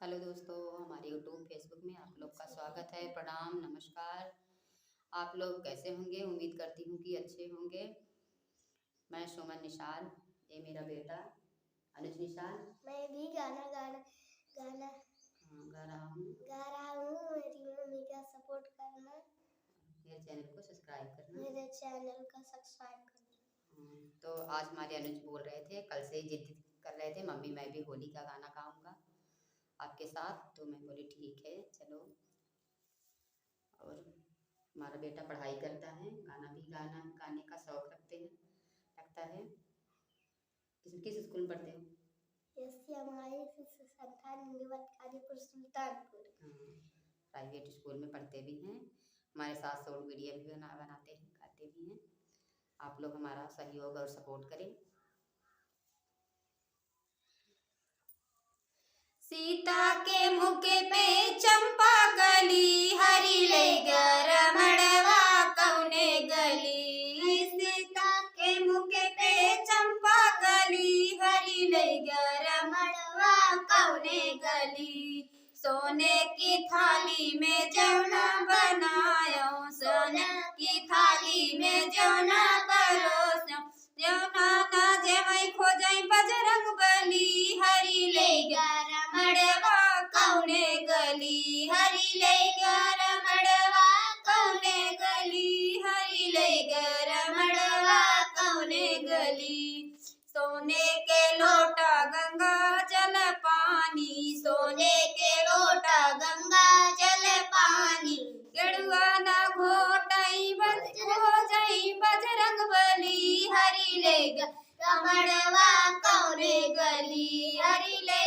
Hello दोस्तों, हमारे YouTube Facebook में आप लोग का स्वागत है। प्रणाम, नमस्कार। आप लोग कैसे होंगे? उम्मीद करती हूँ कि अच्छे होंगे। मैं सुमन निशाल, ये मेरा बेटा अनुज निशाल। मैं भी गाना गा रहा हूँ। मेरी मम्मी का सपोर्ट करना, मेरे चैनल को सब्सक्राइब करना। तो आज हमारे अनुज बोल रहे थे, कल से ही जिद कर रहे थे, मम्मी मैं भी होली का गाना गाऊंगा आपके साथ। तो मैं बोली ठीक है चलो। और हमारा बेटा पढ़ाई करता है, गाने का शौक रखता है। किस स्कूल में पढ़ते हो? सुल्तानपुर। प्राइवेट स्कूल में पढ़ते भी हैं। हमारे साथ शॉर्ट वीडियो भी बनाते हैं, गाते भी हैं। आप लोग हमारा सहयोग और सपोर्ट करें। सीता के मुख पे चंपा गली, हरी ले रमणवा कौने गली। सीता के मुख पे चंपा गली, हरी ले रमणवा कौने गली। सोने की थाली में जौना बनायो, सोने की थाली में जौना परोसो। जौना ना जेवई खोजई बजरंग बली, हरी ले रमणवा कौने गली। हरी ले रमणवा कौने गली, हरी ले रमणवा कौने गली। सोने के लोटा गंगा जल पानी, सोने के लोटा गंगा जल पानी। गेड़ुआ ना घोटई खोजई बजरंग बली, हरी ले रमणवा कौने गली। हरी ले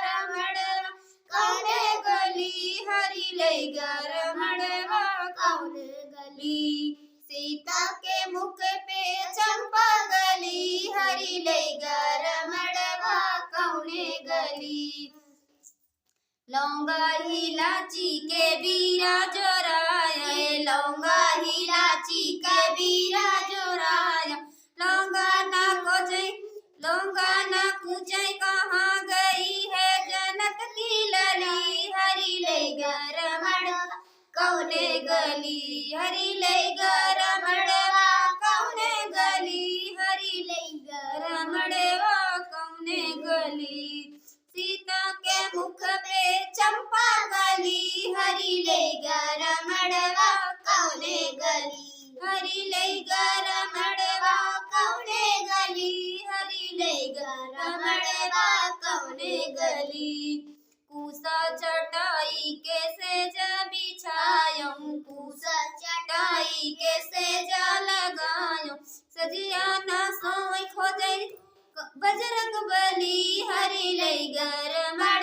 रमणवा कौने गली, हरी ले रमणवा कौने गली। सीता के मुख पे चंपा गली, हरी ले रमणवा कौने गली। लौंगा इलाची के बीरा जोराए, लौंगा इलाची के बीरा जोराया। लौंगा ना कुचई कहाँ गई है जनक की लली, हरी ले रमणवा कौने गली। हरी ले रमणवा कौने गली, हरी ले रमणवा कौने गली। सीता के मुख पे चंपा गली, हरी ले रमणवा कौने गली। हरी ले रमणवा कौने गली, हरी ले रमणवा कौने गली। पूसा चटाई के सेज बिछायूं, पूसा चटाई के सेज लगायूं। सजिया ना सोई खोजई बजरंग बली, हरी ले रमणवा